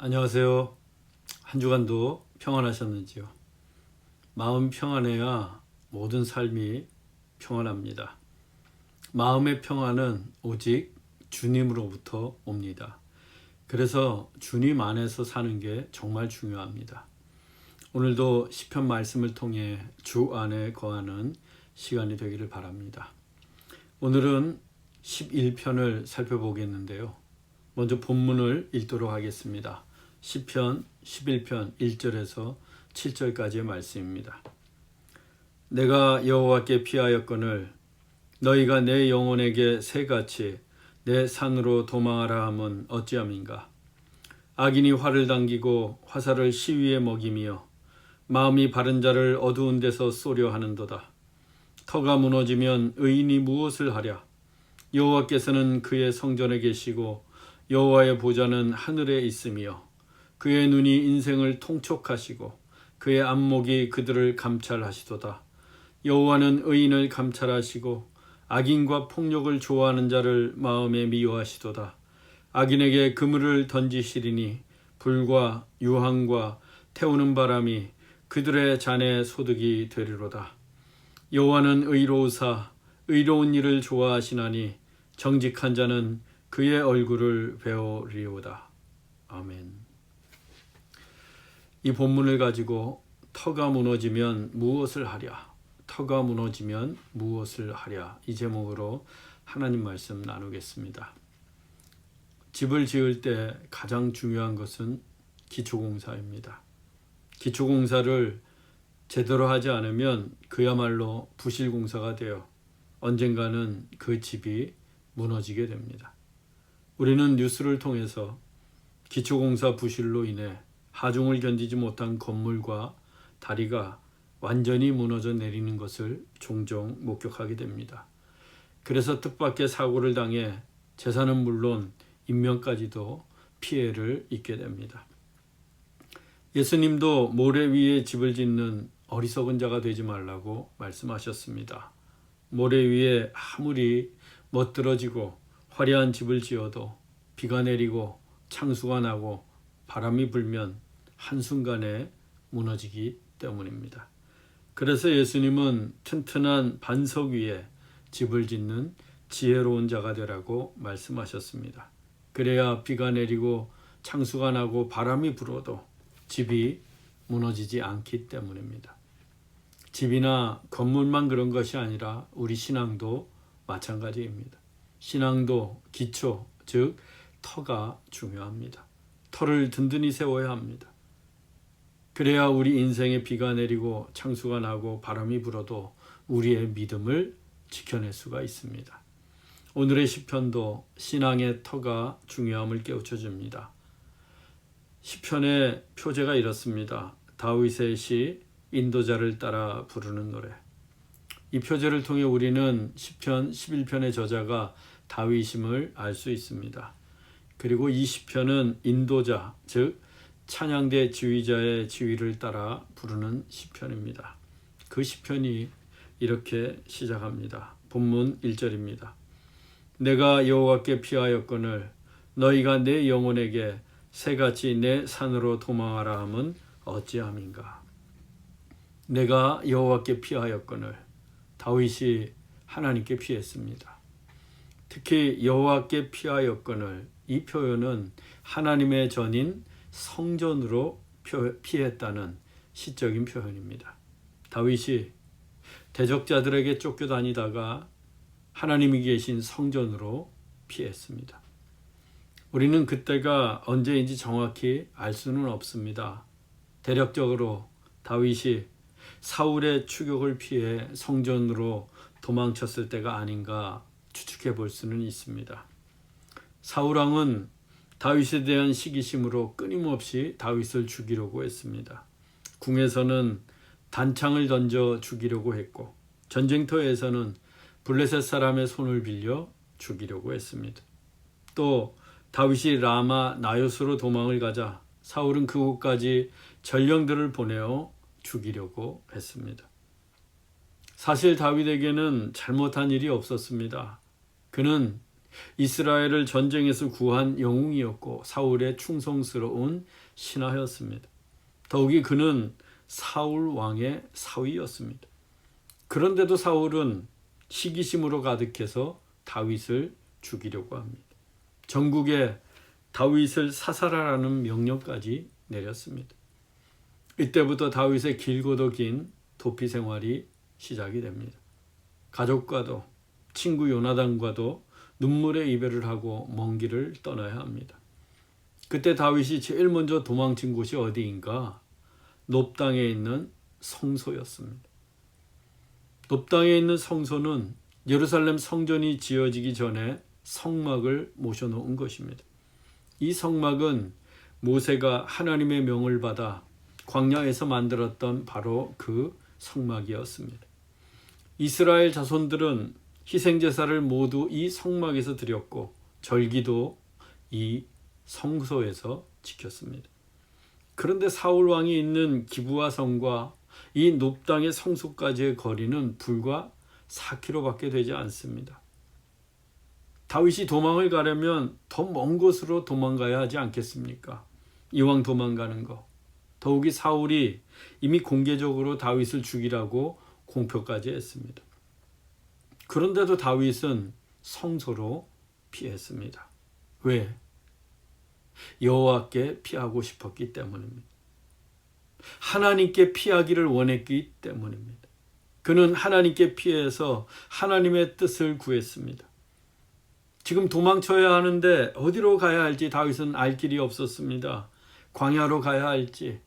안녕하세요. 한 주간도 평안하셨는지요? 마음 평안해야 모든 삶이 평안합니다. 마음의 평안은 오직 주님으로부터 옵니다. 그래서 주님 안에서 사는 게 정말 중요합니다. 오늘도 시편 말씀을 통해 주 안에 거하는 시간이 되기를 바랍니다. 오늘은 11편을 살펴보겠는데요. 먼저 본문을 읽도록 하겠습니다. 시편 11편 1절에서 7절까지의 말씀입니다. 내가 여호와께 피하였거늘 너희가 내 영혼에게 새같이 내 산으로 도망하라 함은 어찌함인가. 악인이 활을 당기고 화살을 시위에 먹이며 마음이 바른 자를 어두운 데서 쏘려 하는도다. 터가 무너지면 의인이 무엇을 하랴. 여호와께서는 그의 성전에 계시고 여호와의 보좌는 하늘에 있으며 그의 눈이 인생을 통촉하시고 그의 안목이 그들을 감찰하시도다. 여호와는 의인을 감찰하시고 악인과 폭력을 좋아하는 자를 마음에 미워하시도다. 악인에게 그물을 던지시리니 불과 유황과 태우는 바람이 그들의 잔에 소득이 되리로다. 여호와는 의로우사 의로운 일을 좋아하시나니 정직한 자는 그의 얼굴을 배우리오다. 아멘. 이 본문을 가지고 터가 무너지면 무엇을 하랴? 터가 무너지면 무엇을 하랴? 이 제목으로 하나님 말씀 나누겠습니다. 집을 지을 때 가장 중요한 것은 기초공사입니다. 기초공사를 제대로 하지 않으면 그야말로 부실공사가 되어 언젠가는 그 집이 무너지게 됩니다. 우리는 뉴스를 통해서 기초공사 부실로 인해 하중을 견디지 못한 건물과 다리가 완전히 무너져 내리는 것을 종종 목격하게 됩니다. 그래서 뜻밖의 사고를 당해 재산은 물론 인명까지도 피해를 입게 됩니다. 예수님도 모래 위에 집을 짓는 어리석은 자가 되지 말라고 말씀하셨습니다. 모래 위에 아무리 멋들어지고 화려한 집을 지어도 비가 내리고 창수가 나고 바람이 불면 한순간에 무너지기 때문입니다. 그래서 예수님은 튼튼한 반석 위에 집을 짓는 지혜로운 자가 되라고 말씀하셨습니다. 그래야 비가 내리고 창수가 나고 바람이 불어도 집이 무너지지 않기 때문입니다. 집이나 건물만 그런 것이 아니라 우리 신앙도 마찬가지입니다. 신앙도 기초, 즉 터가 중요합니다. 터를 든든히 세워야 합니다. 그래야 우리 인생에 비가 내리고 창수가 나고 바람이 불어도 우리의 믿음을 지켜낼 수가 있습니다. 오늘의 시편도 신앙의 터가 중요함을 깨우쳐줍니다. 시편의 표제가 이렇습니다. 다윗의 시 인도자를 따라 부르는 노래. 이 표제를 통해 우리는 시편 11편의 저자가 다윗임을 알 수 있습니다. 그리고 이 시편은 인도자, 즉 찬양대 지휘자의 지휘를 따라 부르는 시편입니다. 그 시편이 이렇게 시작합니다. 본문 1절입니다. 내가 여호와께 피하였거늘 너희가 내 영혼에게 새같이 내 산으로 도망하라 함은 어찌함인가. 내가 여호와께 피하였거늘 다윗이 하나님께 피했습니다. 특히 여호와께 피하였거늘 이 표현은 하나님의 전인 성전으로 피했다는 시적인 표현입니다. 다윗이 대적자들에게 쫓겨다니다가 하나님이 계신 성전으로 피했습니다. 우리는 그때가 언제인지 정확히 알 수는 없습니다. 대략적으로 다윗이 사울의 추격을 피해 성전으로 도망쳤을 때가 아닌가 추측해 볼 수는 있습니다. 사울왕은 다윗에 대한 시기심으로 끊임없이 다윗을 죽이려고 했습니다. 궁에서는 단창을 던져 죽이려고 했고 전쟁터에서는 블레셋 사람의 손을 빌려 죽이려고 했습니다. 또 다윗이 라마 나요스로 도망을 가자 사울은 그곳까지 전령들을 보내어 죽이려고 했습니다. 사실 다윗에게는 잘못한 일이 없었습니다. 그는 이스라엘을 전쟁에서 구한 영웅이었고 사울의 충성스러운 신하였습니다. 더욱이 그는 사울 왕의 사위였습니다. 그런데도 사울은 시기심으로 가득해서 다윗을 죽이려고 합니다. 전국에 다윗을 사살하라는 명령까지 내렸습니다. 이때부터 다윗의 길고도 긴 도피 생활이 시작이 됩니다. 가족과도 친구 요나단과도 눈물의 이별을 하고 먼 길을 떠나야 합니다. 그때 다윗이 제일 먼저 도망친 곳이 어디인가? 놉당에 있는 성소였습니다. 놉당에 있는 성소는 예루살렘 성전이 지어지기 전에 성막을 모셔놓은 것입니다. 이 성막은 모세가 하나님의 명을 받아 광야에서 만들었던 바로 그 성막이었습니다. 이스라엘 자손들은 희생제사를 모두 이 성막에서 드렸고 절기도 이 성소에서 지켰습니다. 그런데 사울 왕이 있는 기브아 성과 이 놉당의 성소까지의 거리는 불과 4km밖에 되지 않습니다. 다윗이 도망을 가려면 더 먼 곳으로 도망가야 하지 않겠습니까? 이왕 도망가는 거. 더욱이 사울이 이미 공개적으로 다윗을 죽이라고 공표까지 했습니다. 그런데도 다윗은 성소로 피했습니다. 왜? 여호와께 피하고 싶었기 때문입니다. 하나님께 피하기를 원했기 때문입니다. 그는 하나님께 피해서 하나님의 뜻을 구했습니다. 지금 도망쳐야 하는데 어디로 가야 할지 다윗은 알 길이 없었습니다. 광야로 가야 할지,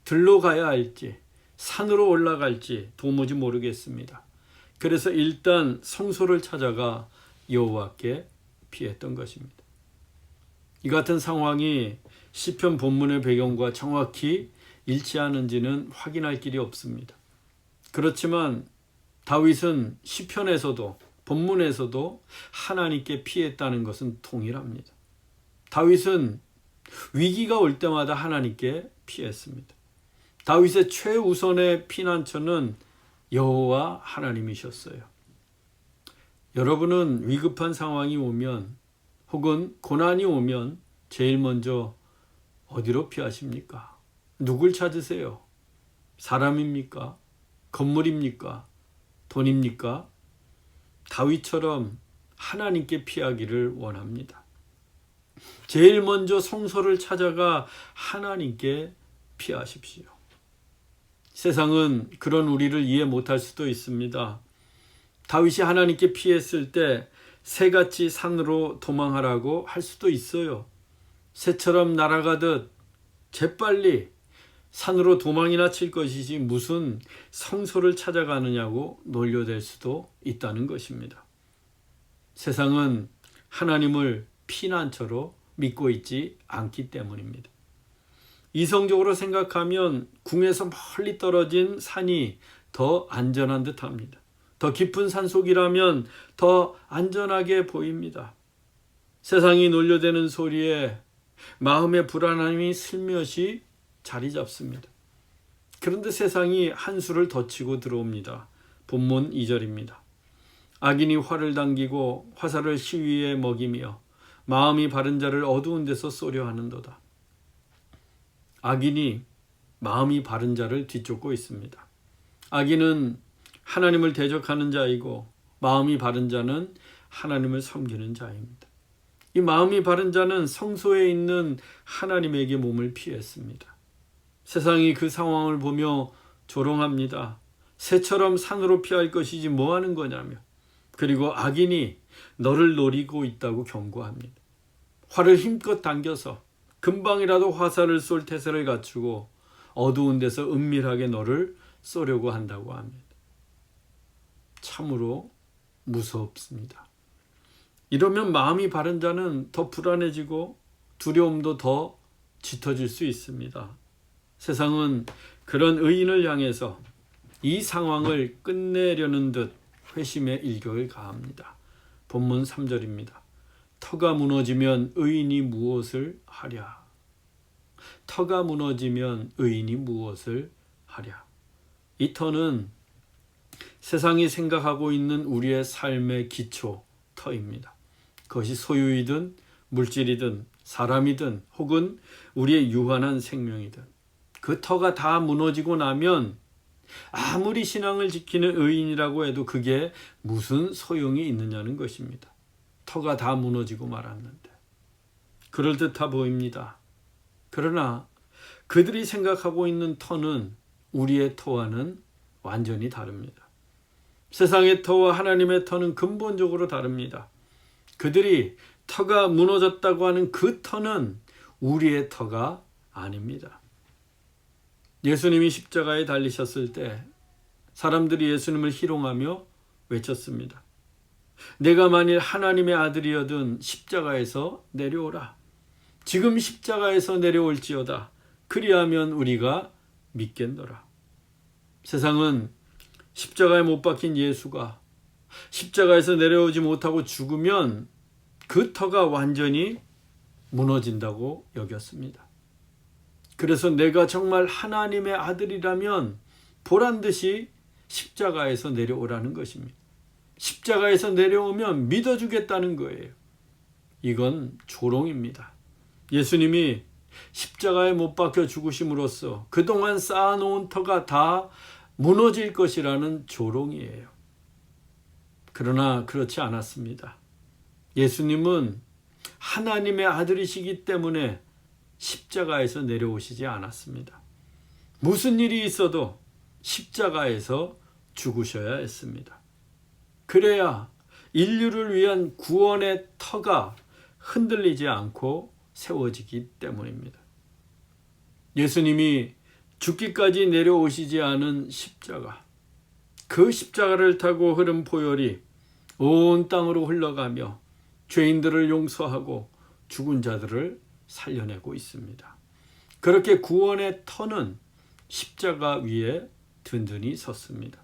들로 가야 할지, 산으로 올라갈지 도무지 모르겠습니다. 그래서 일단 성소를 찾아가 여호와께 피했던 것입니다. 이 같은 상황이 시편 본문의 배경과 정확히 일치하는지는 확인할 길이 없습니다. 그렇지만 다윗은 시편에서도 본문에서도 하나님께 피했다는 것은 동일합니다. 다윗은 위기가 올 때마다 하나님께 피했습니다. 다윗의 최우선의 피난처는 여호와 하나님이셨어요. 여러분은 위급한 상황이 오면 혹은 고난이 오면 제일 먼저 어디로 피하십니까? 누굴 찾으세요? 사람입니까? 건물입니까? 돈입니까? 다윗처럼 하나님께 피하기를 원합니다. 제일 먼저 성소를 찾아가 하나님께 피하십시오. 세상은 그런 우리를 이해 못할 수도 있습니다. 다윗이 하나님께 피했을 때 새같이 산으로 도망하라고 할 수도 있어요. 새처럼 날아가듯 재빨리 산으로 도망이나 칠 것이지 무슨 성소를 찾아가느냐고 놀려댈 수도 있다는 것입니다. 세상은 하나님을 피난처로 믿고 있지 않기 때문입니다. 이성적으로 생각하면 궁에서 멀리 떨어진 산이 더 안전한 듯합니다. 더 깊은 산속이라면 더 안전하게 보입니다. 세상이 놀려대는 소리에 마음의 불안함이 슬며시 자리 잡습니다. 그런데 세상이 한 수를 더 치고 들어옵니다. 본문 2절입니다. 악인이 활을 당기고 화살을 시위에 먹이며 마음이 바른 자를 어두운 데서 쏘려 하는도다. 악인이 마음이 바른 자를 뒤쫓고 있습니다. 악인은 하나님을 대적하는 자이고 마음이 바른 자는 하나님을 섬기는 자입니다. 이 마음이 바른 자는 성소에 있는 하나님에게 몸을 피했습니다. 세상이 그 상황을 보며 조롱합니다. 새처럼 산으로 피할 것이지 뭐 하는 거냐며. 그리고 악인이 너를 노리고 있다고 경고합니다. 활을 힘껏 당겨서 금방이라도 화살을 쏠 태세를 갖추고 어두운 데서 은밀하게 너를 쏘려고 한다고 합니다. 참으로 무섭습니다. 이러면 마음이 바른 자는 더 불안해지고 두려움도 더 짙어질 수 있습니다. 세상은 그런 의인을 향해서 이 상황을 끝내려는 듯 회심의 일격을 가합니다. 본문 3절입니다. 터가 무너지면 의인이 무엇을 하랴? 터가 무너지면 의인이 무엇을 하랴? 이 터는 세상이 생각하고 있는 우리의 삶의 기초, 터입니다. 그것이 소유이든 물질이든 사람이든 혹은 우리의 유한한 생명이든 그 터가 다 무너지고 나면 아무리 신앙을 지키는 의인이라고 해도 그게 무슨 소용이 있느냐는 것입니다. 터가 다 무너지고 말았는데. 그럴듯해 보입니다. 그러나 그들이 생각하고 있는 터는 우리의 터와는 완전히 다릅니다. 세상의 터와 하나님의 터는 근본적으로 다릅니다. 그들이 터가 무너졌다고 하는 그 터는 우리의 터가 아닙니다. 예수님이 십자가에 달리셨을 때 사람들이 예수님을 희롱하며 외쳤습니다. 내가 만일 하나님의 아들이어든 십자가에서 내려오라. 지금 십자가에서 내려올지어다. 그리하면 우리가 믿겠노라. 세상은 십자가에 못 박힌 예수가 십자가에서 내려오지 못하고 죽으면 그 터가 완전히 무너진다고 여겼습니다. 그래서 내가 정말 하나님의 아들이라면 보란듯이 십자가에서 내려오라는 것입니다. 십자가에서 내려오면 믿어주겠다는 거예요. 이건 조롱입니다. 예수님이 십자가에 못 박혀 죽으심으로써 그동안 쌓아놓은 터가 다 무너질 것이라는 조롱이에요. 그러나 그렇지 않았습니다. 예수님은 하나님의 아들이시기 때문에 십자가에서 내려오시지 않았습니다. 무슨 일이 있어도 십자가에서 죽으셔야 했습니다. 그래야 인류를 위한 구원의 터가 흔들리지 않고 세워지기 때문입니다. 예수님이 죽기까지 내려오시지 않은 십자가, 그 십자가를 타고 흐른 보혈이 온 땅으로 흘러가며 죄인들을 용서하고 죽은 자들을 살려내고 있습니다. 그렇게 구원의 터는 십자가 위에 든든히 섰습니다.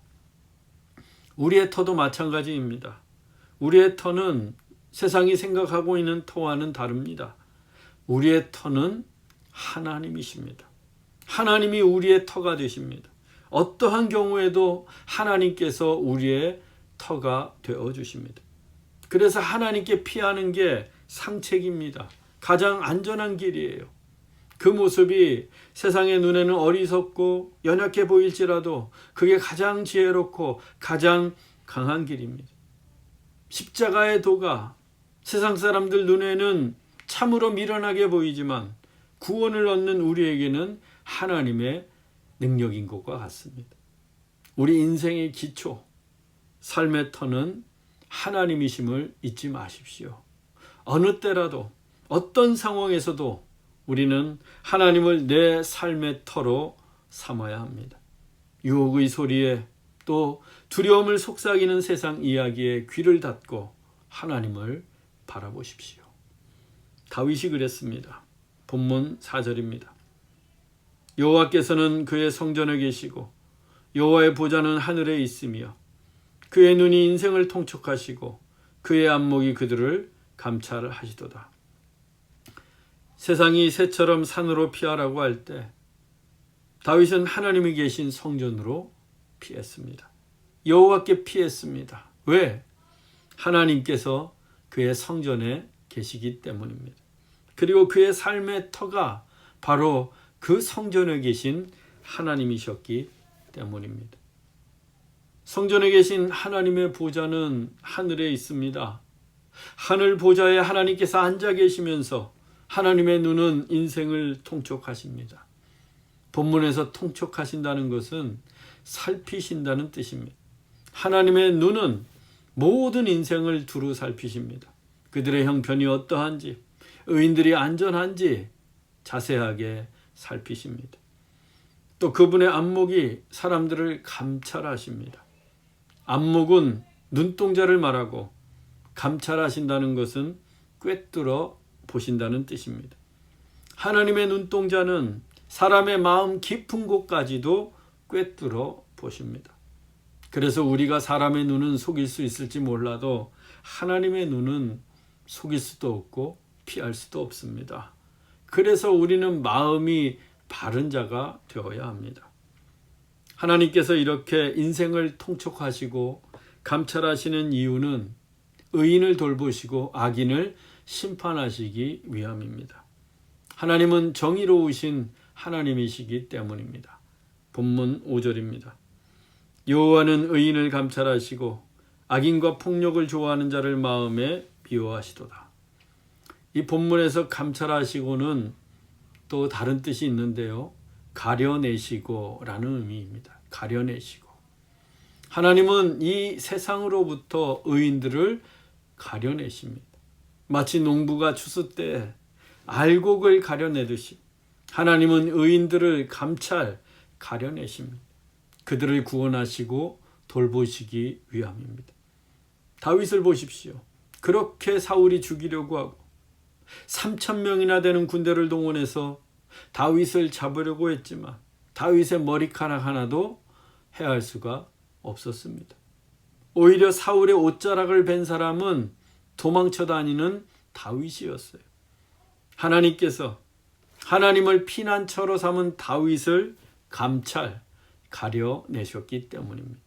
우리의 터도 마찬가지입니다. 우리의 터는 세상이 생각하고 있는 터와는 다릅니다. 우리의 터는 하나님이십니다. 하나님이 우리의 터가 되십니다. 어떠한 경우에도 하나님께서 우리의 터가 되어주십니다. 그래서 하나님께 피하는 게 상책입니다. 가장 안전한 길이에요. 그 모습이 세상의 눈에는 어리석고 연약해 보일지라도 그게 가장 지혜롭고 가장 강한 길입니다. 십자가의 도가 세상 사람들 눈에는 참으로 미련하게 보이지만 구원을 얻는 우리에게는 하나님의 능력인 것과 같습니다. 우리 인생의 기초, 삶의 터는 하나님이심을 잊지 마십시오. 어느 때라도 어떤 상황에서도 우리는 하나님을 내 삶의 터로 삼아야 합니다. 유혹의 소리에 또 두려움을 속삭이는 세상 이야기에 귀를 닫고 하나님을 바라보십시오. 다윗이 그랬습니다. 본문 4절입니다. 여호와께서는 그의 성전에 계시고 여호와의 보좌는 하늘에 있으며 그의 눈이 인생을 통촉하시고 그의 안목이 그들을 감찰하시도다. 세상이 새처럼 산으로 피하라고 할 때 다윗은 하나님이 계신 성전으로 피했습니다. 여호와께 피했습니다. 왜? 하나님께서 그의 성전에 계시기 때문입니다. 그리고 그의 삶의 터가 바로 그 성전에 계신 하나님이셨기 때문입니다. 성전에 계신 하나님의 보좌는 하늘에 있습니다. 하늘 보좌에 하나님께서 앉아 계시면서 하나님의 눈은 인생을 통촉하십니다. 본문에서 통촉하신다는 것은 살피신다는 뜻입니다. 하나님의 눈은 모든 인생을 두루 살피십니다. 그들의 형편이 어떠한지, 의인들이 안전한지 자세하게 살피십니다. 또 그분의 안목이 사람들을 감찰하십니다. 안목은 눈동자를 말하고 감찰하신다는 것은 꿰뚫어 보신다는 뜻입니다. 하나님의 눈동자는 사람의 마음 깊은 곳까지도 꿰뚫어 보십니다. 그래서 우리가 사람의 눈은 속일 수 있을지 몰라도 하나님의 눈은 속일 수도 없고 피할 수도 없습니다. 그래서 우리는 마음이 바른 자가 되어야 합니다. 하나님께서 이렇게 인생을 통촉하시고 감찰하시는 이유는 의인을 돌보시고 악인을 심판하시기 위함입니다. 하나님은 정의로우신 하나님이시기 때문입니다. 본문 5절입니다. 여호와는 의인을 감찰하시고 악인과 폭력을 좋아하는 자를 마음에 미워하시도다. 이 본문에서 감찰하시고는 또 다른 뜻이 있는데요. 가려내시고 라는 의미입니다. 가려내시고. 하나님은 이 세상으로부터 의인들을 가려내십니다. 마치 농부가 추수 때 알곡을 가려내듯이 하나님은 의인들을 감찰, 가려내십니다. 그들을 구원하시고 돌보시기 위함입니다. 다윗을 보십시오. 그렇게 사울이 죽이려고 하고 3,000명이나 되는 군대를 동원해서 다윗을 잡으려고 했지만 다윗의 머리카락 하나도 해할 수가 없었습니다. 오히려 사울의 옷자락을 벤 사람은 도망쳐 다니는 다윗이었어요. 하나님께서 하나님을 피난처로 삼은 다윗을 감찰, 가려내셨기 때문입니다.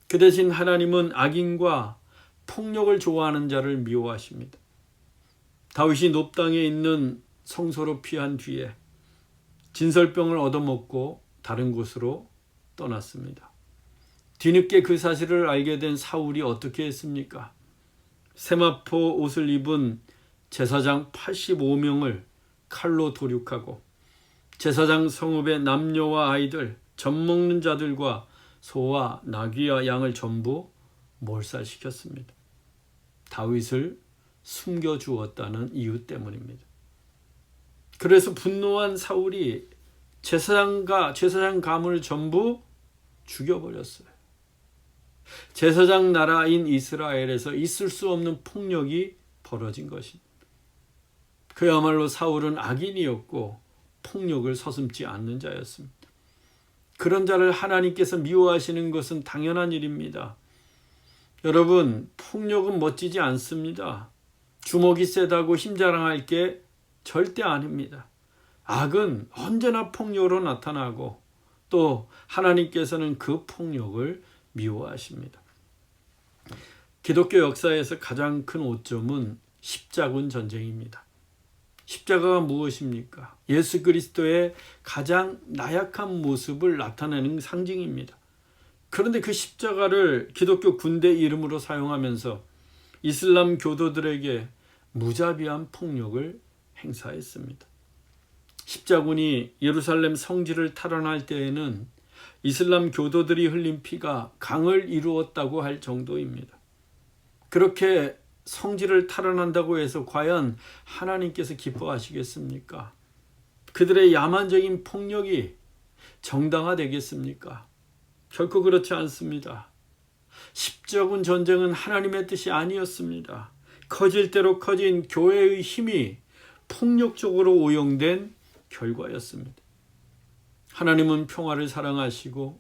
그 대신 하나님은 악인과 폭력을 좋아하는 자를 미워하십니다. 다윗이 높당에 있는 성소로 피한 뒤에 진설병을 얻어먹고 다른 곳으로 떠났습니다. 뒤늦게 그 사실을 알게 된 사울이 어떻게 했습니까? 세마포 옷을 입은 제사장 85명을 칼로 도륙하고 제사장 성읍의 남녀와 아이들, 젖먹는 자들과 소와 나귀와 양을 전부 몰살시켰습니다. 다윗을 숨겨주었다는 이유 때문입니다. 그래서 분노한 사울이 제사장 가문을 전부 죽여버렸어요. 제사장 나라인 이스라엘에서 있을 수 없는 폭력이 벌어진 것입니다. 그야말로 사울은 악인이었고 폭력을 서슴지 않는 자였습니다. 그런 자를 하나님께서 미워하시는 것은 당연한 일입니다. 여러분, 폭력은 멋지지 않습니다. 주먹이 세다고 힘자랑할 게 절대 아닙니다. 악은 언제나 폭력으로 나타나고 또 하나님께서는 그 폭력을 미워하십니다. 기독교 역사에서 가장 큰 오점은 십자군 전쟁입니다. 십자가가 무엇입니까? 예수 그리스도의 가장 나약한 모습을 나타내는 상징입니다. 그런데 그 십자가를 기독교 군대 이름으로 사용하면서 이슬람 교도들에게 무자비한 폭력을 행사했습니다. 십자군이 예루살렘 성지를 탈환할 때에는 이슬람 교도들이 흘린 피가 강을 이루었다고 할 정도입니다. 그렇게 성지를 탈환한다고 해서 과연 하나님께서 기뻐하시겠습니까? 그들의 야만적인 폭력이 정당화되겠습니까? 결코 그렇지 않습니다. 십자군 전쟁은 하나님의 뜻이 아니었습니다. 커질 대로 커진 교회의 힘이 폭력적으로 오용된 결과였습니다. 하나님은 평화를 사랑하시고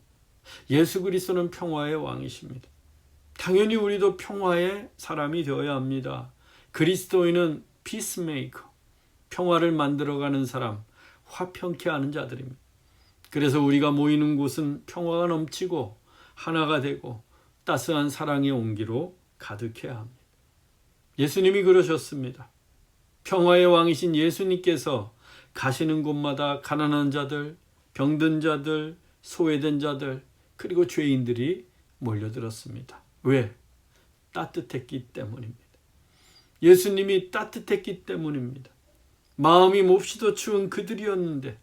예수 그리스도는 평화의 왕이십니다. 당연히 우리도 평화의 사람이 되어야 합니다. 그리스도인은 피스메이커, 평화를 만들어가는 사람, 화평케 하는 자들입니다. 그래서 우리가 모이는 곳은 평화가 넘치고 하나가 되고 따스한 사랑의 온기로 가득해야 합니다. 예수님이 그러셨습니다. 평화의 왕이신 예수님께서 가시는 곳마다 가난한 자들, 병든 자들, 소외된 자들, 그리고 죄인들이 몰려들었습니다. 왜? 따뜻했기 때문입니다. 예수님이 따뜻했기 때문입니다. 마음이 몹시도 추운 그들이었는데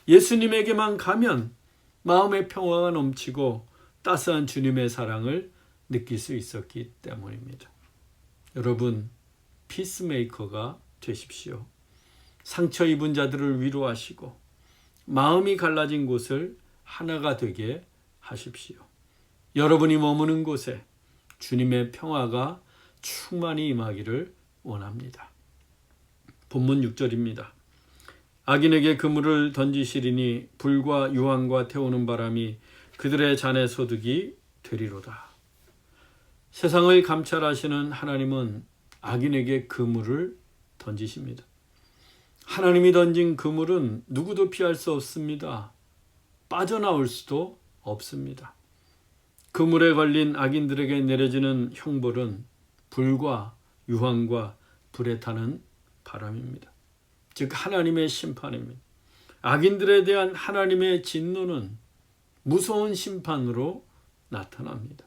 예수님에게만 가면 마음의 평화가 넘치고 따스한 주님의 사랑을 느낄 수 있었기 때문입니다. 여러분, 피스메이커가 되십시오. 상처 입은 자들을 위로하시고 마음이 갈라진 곳을 하나가 되게 하십시오. 여러분이 머무는 곳에 주님의 평화가 충만히 임하기를 원합니다. 본문 6절입니다. 악인에게 그물을 던지시리니 불과 유황과 태우는 바람이 그들의 잔의 소득이 되리로다. 세상을 감찰하시는 하나님은 악인에게 그물을 던지십니다. 하나님이 던진 그물은 누구도 피할 수 없습니다. 빠져나올 수도 없습니다. 그물에 걸린 악인들에게 내려지는 형벌은 불과 유황과 불에 타는 바람입니다. 즉 하나님의 심판입니다. 악인들에 대한 하나님의 진노는 무서운 심판으로 나타납니다.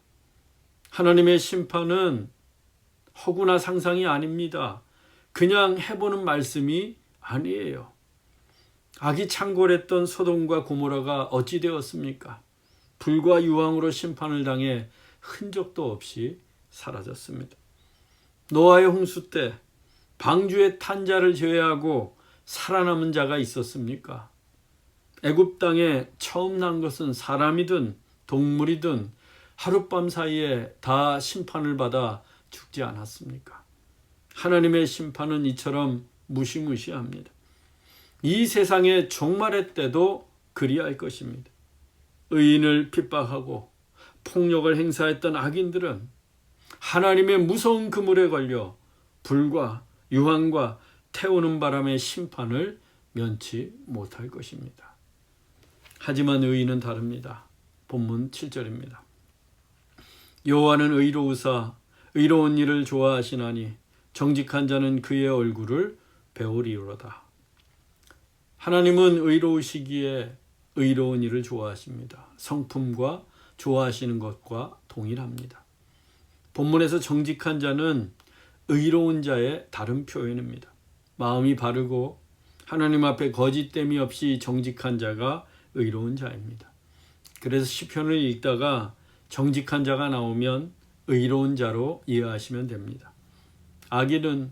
하나님의 심판은 허구나 상상이 아닙니다. 그냥 해보는 말씀이 아니에요. 악이 창궐했던 소돔과 고모라가 어찌 되었습니까? 불과 유황으로 심판을 당해 흔적도 없이 사라졌습니다. 노아의 홍수 때 방주에 탄 자를 제외하고 살아남은 자가 있었습니까? 애굽 땅에 처음 난 것은 사람이든 동물이든 하룻밤 사이에 다 심판을 받아 죽지 않았습니까? 하나님의 심판은 이처럼 무시무시합니다. 이 세상의 종말의 때도 그리할 것입니다. 의인을 핍박하고 폭력을 행사했던 악인들은 하나님의 무서운 그물에 걸려 불과 유황과 태우는 바람의 심판을 면치 못할 것입니다. 하지만 의인은 다릅니다. 본문 7절입니다. 여호와는 의로우사 의로운 일을 좋아하시나니 정직한 자는 그의 얼굴을 배우리로다. 하나님은 의로우시기에 의로운 일을 좋아하십니다. 성품과 좋아하시는 것과 동일합니다. 본문에서 정직한 자는 의로운 자의 다른 표현입니다. 마음이 바르고 하나님 앞에 거짓됨이 없이 정직한 자가 의로운 자입니다. 그래서 시편을 읽다가 정직한 자가 나오면 의로운 자로 이해하시면 됩니다. 악인은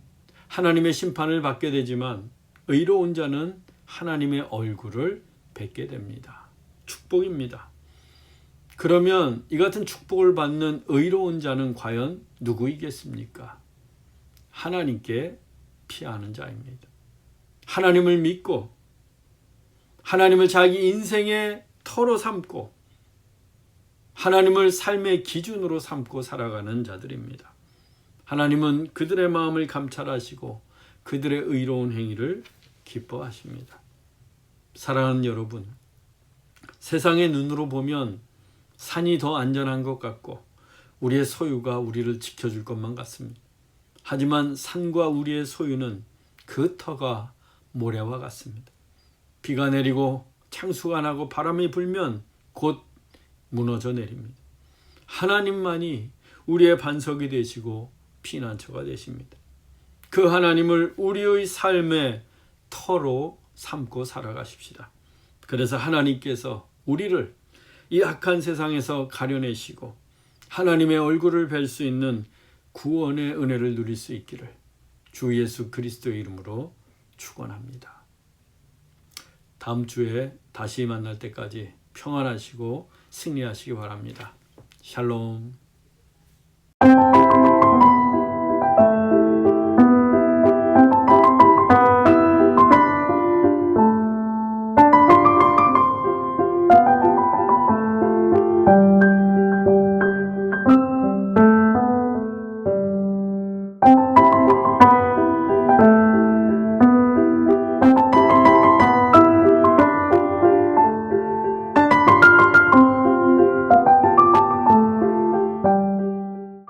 하나님의 심판을 받게 되지만 의로운 자는 하나님의 얼굴을 뵙게 됩니다. 축복입니다. 그러면 이 같은 축복을 받는 의로운 자는 과연 누구이겠습니까? 하나님께 피하는 자입니다. 하나님을 믿고 하나님을 자기 인생의 터로 삼고 하나님을 삶의 기준으로 삼고 살아가는 자들입니다. 하나님은 그들의 마음을 감찰하시고 그들의 의로운 행위를 기뻐하십니다. 사랑하는 여러분, 세상의 눈으로 보면 산이 더 안전한 것 같고 우리의 소유가 우리를 지켜줄 것만 같습니다. 하지만 산과 우리의 소유는 그 터가 모래와 같습니다. 비가 내리고 창수가 나고 바람이 불면 곧 무너져 내립니다. 하나님만이 우리의 반석이 되시고 피난처가 되십니다. 그 하나님을 우리의 삶의 터로 삼고 살아가십시다. 그래서 하나님께서 우리를 이 악한 세상에서 가려내시고 하나님의 얼굴을 뵐 수 있는 구원의 은혜를 누릴 수 있기를 주 예수 그리스도의 이름으로 축원합니다. 다음 주에 다시 만날 때까지 평안하시고 승리하시기 바랍니다. 샬롬.